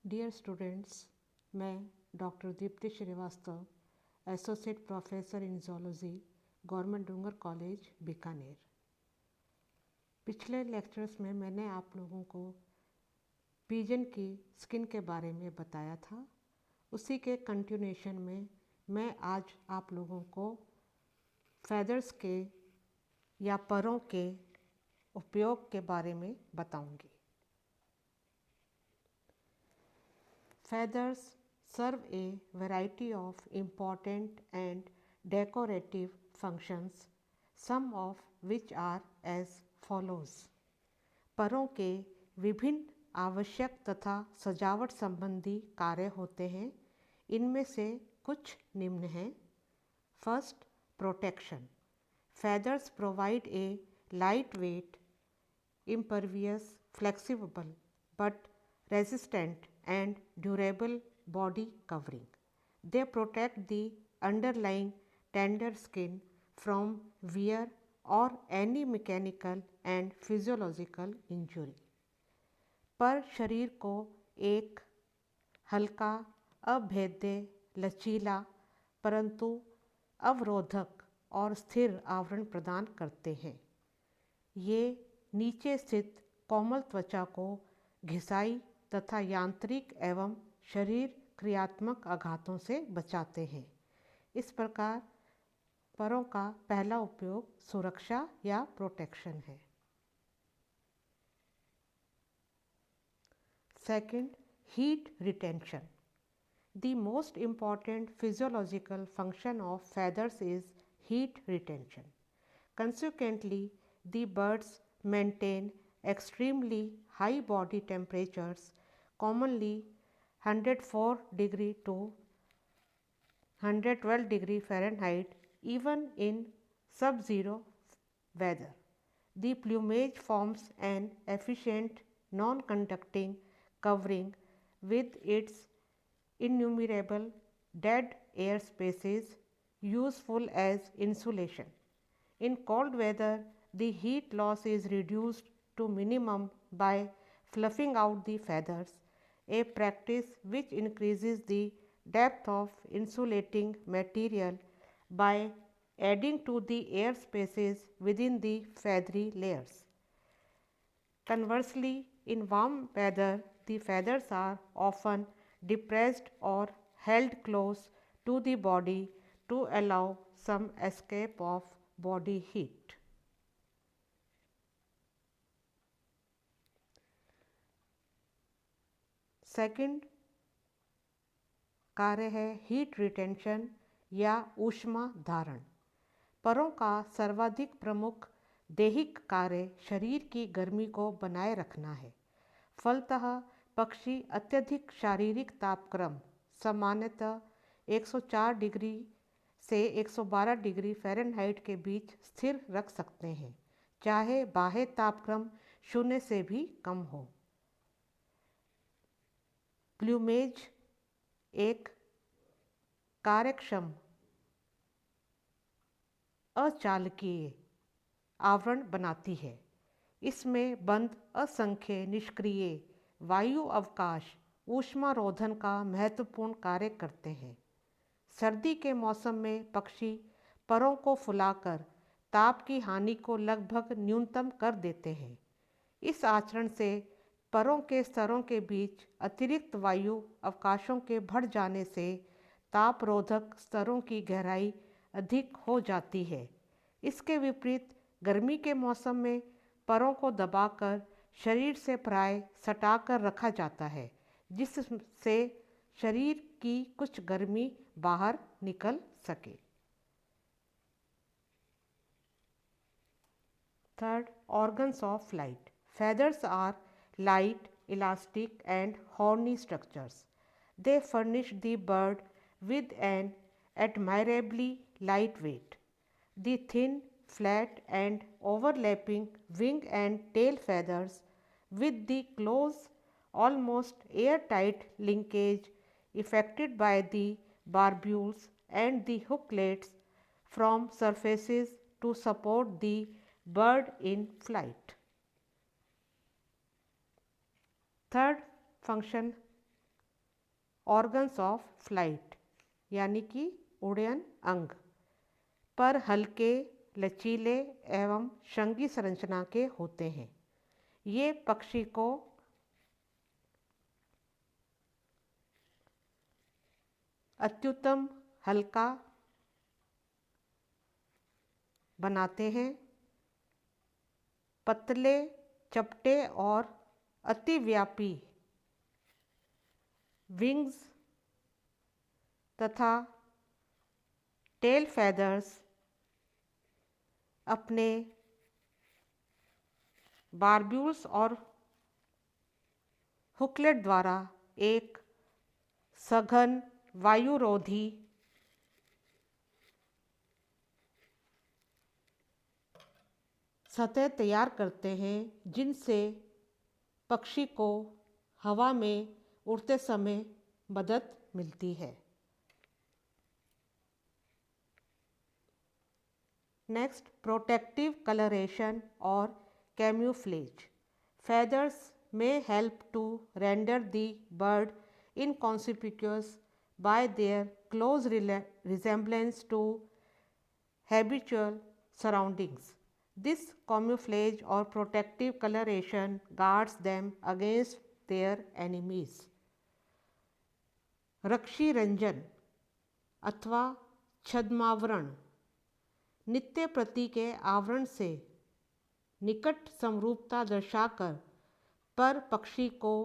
Dear students, मैं doctor Deepti Srivastava, associate professor in zoology, government Dungar college Bikaner. पिछले lectures में मैंने आप लोगों को पिजन की स्किन के बारे में बताया था। उसी के कंटिन्यूएशन में मैं आज आप लोगों को फैदर्स के या परों के उपयोग के बारे में बताऊंगी। Feathers serve a variety of important and decorative functions, some of which are as follows. परों के विभिन्न आवश्यक तथा सजावट संबंधी कार्य होते हैं। इनमें से कुछ निम्न हैं। First, protection. Feathers provide a lightweight, impervious, flexible but resistant and durable body covering. They protect the underlying tender skin from wear or any mechanical and physiological injury. पर शरीर को एक हल्का, अभेद्य, लचीला परंतु अवरोधक और स्थिर आवरण प्रदान करते हैं। ये नीचे स्थित कोमल त्वचा को घिसाई तथा यांत्रिक एवं शरीर क्रियात्मक आघातों से बचाते हैं। इस प्रकार परों का पहला उपयोग सुरक्षा या प्रोटेक्शन है। Second, heat retention. The most important physiological function of feathers is heat retention. Consequently, the birds maintain extremely high body temperatures, commonly 104 degree to 112 degree Fahrenheit, even in sub-zero weather. The plumage forms an efficient non-conducting covering with its innumerable dead air spaces useful as insulation. In cold weather, the heat loss is reduced to minimum by fluffing out the feathers, a practice which increases the depth of insulating material by adding to the air spaces within the feathery layers. Conversely, in warm weather, the feathers are often depressed or held close to the body to allow some escape of body heat. Second कार्य है heat retention या ऊष्मा धारण। परों का सर्वाधिक प्रमुख दैहिक कार्य शरीर की गर्मी को बनाए रखना है। फलतः पक्षी अत्यधिक शारीरिक तापक्रम सामान्यतः 104 डिग्री से 112 डिग्री फ़ारेनहाइट के बीच स्थिर रख सकते हैं, चाहे बाह्य तापक्रम 0 से भी कम हो। प्लूमेज एक कार्यक्षम अचालकीय आवरण बनाती है। इसमें बंद असंख्य निष्क्रिय वायु अवकाश ऊष्मारोधन का महत्वपूर्ण कार्य करते हैं। सर्दी के मौसम में पक्षी परों को फुलाकर ताप की हानि को लगभग न्यूनतम कर देते हैं। इस आचरण से परों के स्तरों के बीच अतिरिक्त वायु अवकाशों के बढ़ जाने से तापरोधक स्तरों की गहराई अधिक हो जाती है। इसके विपरीत गर्मी के मौसम में परों को दबाकर शरीर से प्राय सटाकर रखा जाता है, जिससे शरीर की कुछ गर्मी बाहर निकल सके। Third, organs of flight. Feathers are light, elastic and horny structures. They furnish the bird with an admirably light weight. The thin, flat and overlapping wing and tail feathers with the close, almost airtight linkage effected by the barbules and the hooklets from surfaces to support the bird in flight. Third function organs of flight यानी कि उड्डयन अंग पर हल्के, लचीले एवं श्रृंगी संरचना के होते हैं। ये पक्षी को अत्युत्तम हल्का बनाते हैं। पतले, चपटे और अतिव्यापी विंग्स तथा टेल फेदर्स अपने बारब्यूल्स और हुकलेट द्वारा एक सघन वायुरोधी सतह तैयार करते हैं जिनसे पक्षी को हवा में उड़ते समय मदद मिलती है। नेक्स्ट, प्रोटेक्टिव कलरेशन और कैम्यूफ्लेज। Feathers may help to render the bird inconspicuous by their close resemblance to habitual surroundings. This camouflage or protective coloration guards them against their enemies. रक्षी Ranjan अथवा छद्मावरण नित्य प्रति के आवरण से निकट समरूपता दर्शाकर पर पक्षी को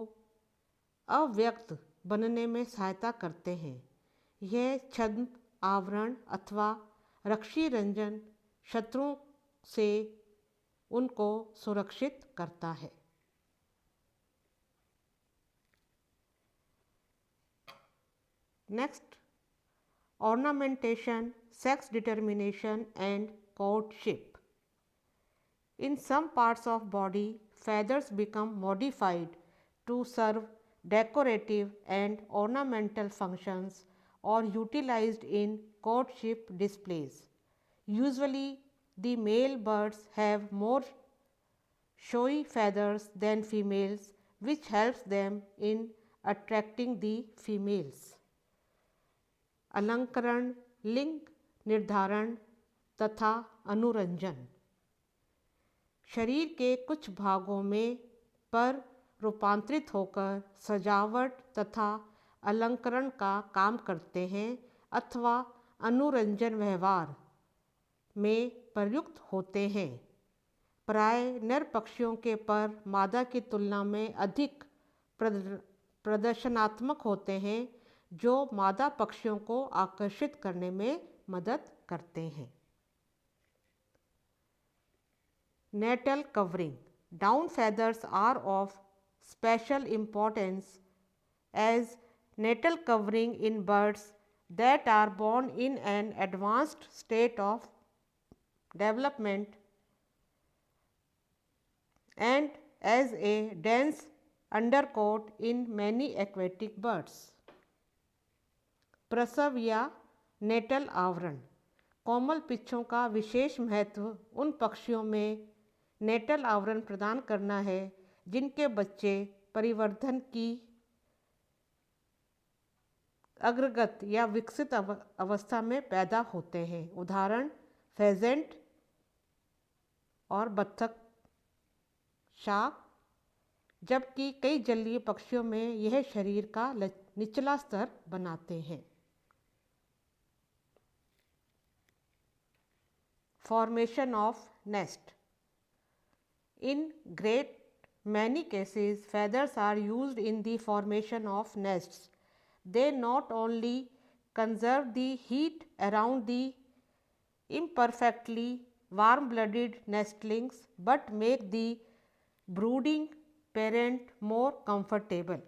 अव्यक्त बनने में सहायता करते हैं। यह छद्म आवरण अथवा रक्षी रंजन शत्रुओं से उनको सुरक्षित करता है। Next, ornamentation, sex determination and courtship. In some parts of body, feathers become modified to serve decorative and ornamental functions or utilized in courtship displays. Usually, the male birds have more showy feathers than females, which helps them in attracting the females. अलंकरण, लिंग निर्धारण तथा अनुरंजन। शरीर के कुछ भागों में पर रूपांतरित होकर सजावट तथा अलंकरण का काम करते हैं अथवा अनुरंजन व्यवहार में प्रयुक्त होते हैं। प्राय नर पक्षियों के पर मादा की तुलना में अधिक प्रदर्शनात्मक होते हैं जो मादा पक्षियों को आकर्षित करने में मदद करते हैं। Natal covering. Down feathers are of special importance as natal covering in birds that are born in an advanced state of development and as a dense undercoat in many aquatic birds. प्रसव या natal आवरण। कोमल पिच्छों का विशेष महत्व उन पक्षियों में natal आवरण प्रदान करना है जिनके बच्चे परिवर्धन की अग्रगत या विकसित अवस्था में पैदा होते हैं। उदाहरण फेजेंट और बत्तख, शार्क, जबकि कई जलीय पक्षियों में यह शरीर का निचला स्तर बनाते हैं। Formation of nest. In great many cases, feathers are used in the formation of nests. They not only conserve the heat around the imperfectly warm-blooded nestlings but make the brooding parent more comfortable.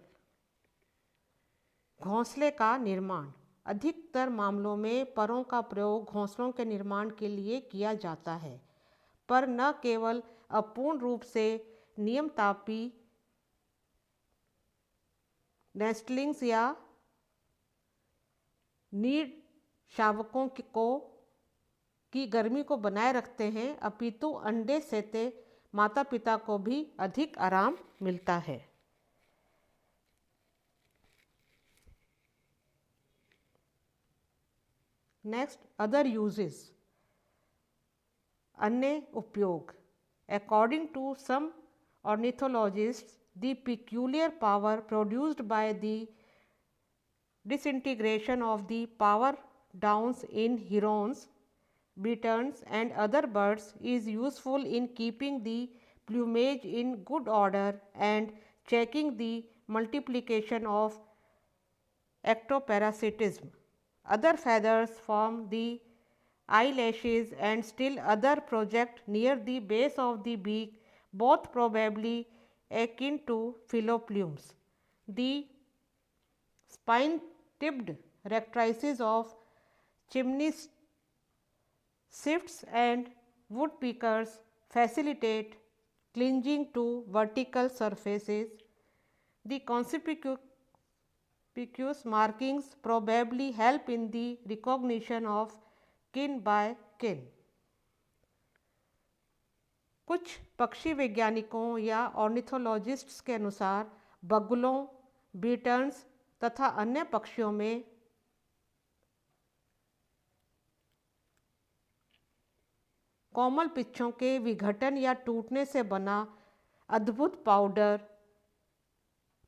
घोंसले का निर्माण। अधिकतर मामलों में परों का प्रयोग घोंसलों के निर्माण के लिए किया जाता है, पर न केवल अपूर्ण रूप से नियमतापी नेस्टलिंग्स या नीड शावकों की गर्मी को बनाए रखते हैं, अपितु अंडे सेते माता पिता को भी अधिक आराम मिलता है। नेक्स्ट, अदर यूजेस, अन्य उपयोग। According to some ornithologists, the peculiar power produced by the disintegration of the power downs in herons, bitterns and other birds is useful in keeping the plumage in good order and checking the multiplication of ectoparasitism. Other feathers form the eyelashes and still other project near the base of the beak, both probably akin to phyloplumes. The spine-tipped rectrices of chimney swifts and woodpeckers facilitate clinging to vertical surfaces. The conspicuous markings probably help in the recognition of kin by kin. कुछ पक्षी वैज्ञानिकों या ऑर्निथोलॉजिस्ट्स के अनुसार बगुलों, बीटर्न्स तथा अन्य पक्षियों में कोमल पिच्छों के विघटन या टूटने से बना अद्भुत पाउडर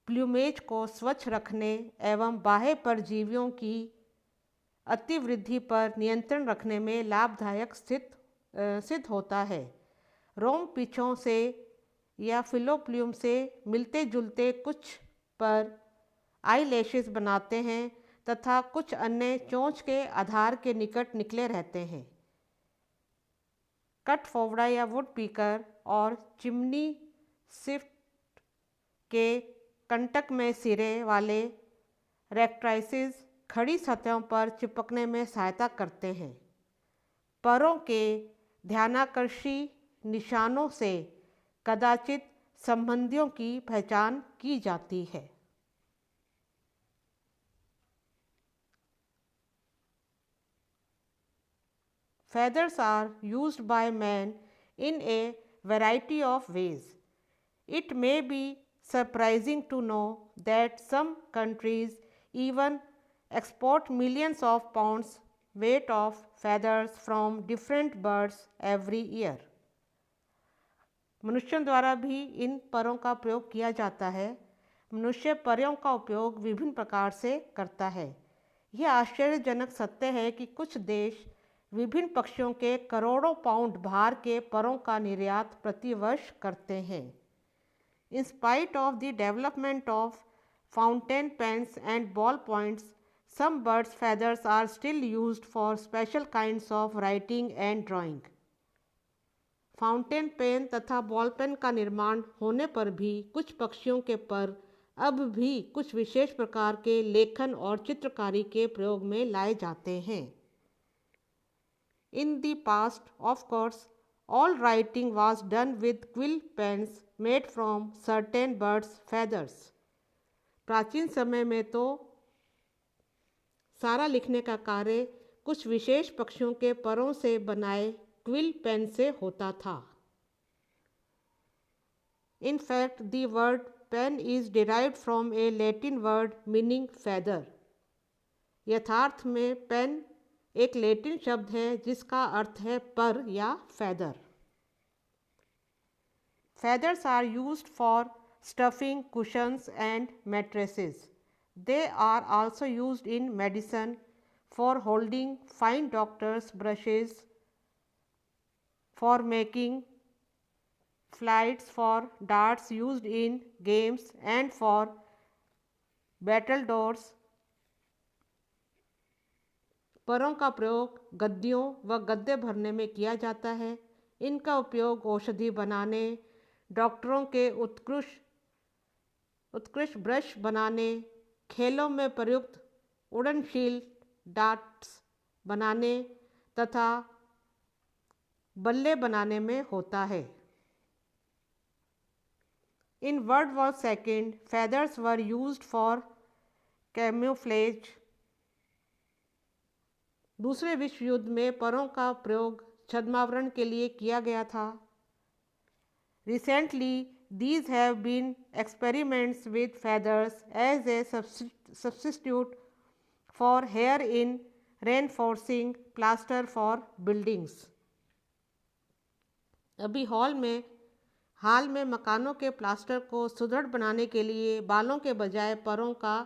प्लूमेज को स्वच्छ रखने एवं बाह्य परजीवियों की अतिवृद्धि पर नियंत्रण रखने में लाभदायक सिद्ध होता है। रोम पिच्छों से या फिलोप्ल्यूम से मिलते जुलते कुछ पर आईलैशेस बनाते हैं तथा कुछ अन्य चोंच के आधार के निकट निकले रहते हैं। कटफोवड़ा या वुडपीकर और चिमनी स्विफ्ट के कंटक में सिरे वाले रेक्ट्राइसिस खड़ी सतहों पर चिपकने में सहायता करते हैं। परों के ध्यानाकर्षी निशानों से कदाचित संबंधियों की पहचान की जाती है। Feathers are used by man in a variety of ways. It may be surprising to know that some countries even export millions of pounds weight of feathers from different birds every year. मनुष्यों द्वारा भी इन परों का प्रयोग किया जाता है। मनुष्य परों का उपयोग विभिन्न प्रकार से करता है। यह आश्चर्यजनक सत्य है कि कुछ देश विभिन्न पक्षियों के करोड़ों पाउंड भार के परों का निर्यात प्रतिवर्ष करते हैं। In spite of the development of fountain pens and ball points, some birds' feathers are still used for special kinds of writing and drawing. Fountain pen तथा बॉल पेन का निर्माण होने पर भी कुछ पक्षियों के पर अब भी कुछ विशेष प्रकार के लेखन और चित्रकारी के प्रयोग में लाए जाते हैं। In the past, of course, all writing was done with quill pens made from certain birds' feathers. प्राचीन समय में तो सारा लिखने का कार्य कुछ विशेष पक्षियों के परों से बनाए क्विल पेन से होता था। In fact, the word pen is derived from a Latin word meaning feather. यथार्थ में पेन एक लैटिन शब्द है जिसका अर्थ है पर या feather. Feathers are used for stuffing cushions and mattresses. They are also used in medicine for holding fine doctor's brushes, for making flights for darts used in games and for battledores. परों का प्रयोग गद्दियों व गद्दे भरने में किया जाता है। इनका उपयोग औषधि बनाने, डॉक्टरों के उत्कृष्ट ब्रश बनाने, खेलों में प्रयुक्त उड़नशील डार्ट्स बनाने तथा बल्ले बनाने में होता है। In World War II, feathers were used for camouflage. दूसरे विश्व युद्ध में परों का प्रयोग छद्मावरण के लिए किया गया था। Recently, these have been experiments with feathers as a substitute for hair in reinforcing plaster for buildings. अभी हाल में मकानों के प्लास्टर को सुदृढ़ बनाने के लिए बालों के बजाय परों का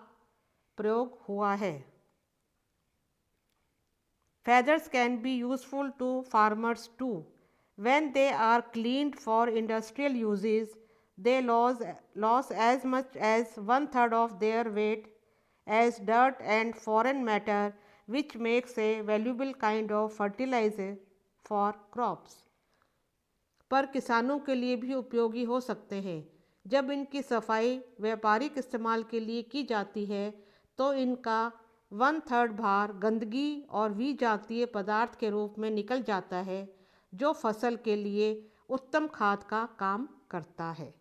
प्रयोग हुआ है। Feathers can be useful to farmers too. When they are cleaned for industrial uses, they lose as much as one third of their weight as dirt and foreign matter, which makes a valuable kind of fertilizer for crops. पर किसानों के लिए भी उपयोगी हो सकते हैं। जब इनकी सफाई व्यापारिक इस्तेमाल के लिए की जाती है तो इनका 1/3 भार गंदगी और विजातीय पदार्थ के रूप में निकल जाता है, जो फसल के लिए उत्तम खाद का काम करता है।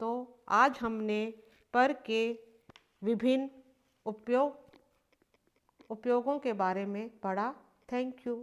तो आज हमने पर के विभिन्न उपयोगों के बारे में पढ़ा। Thank you.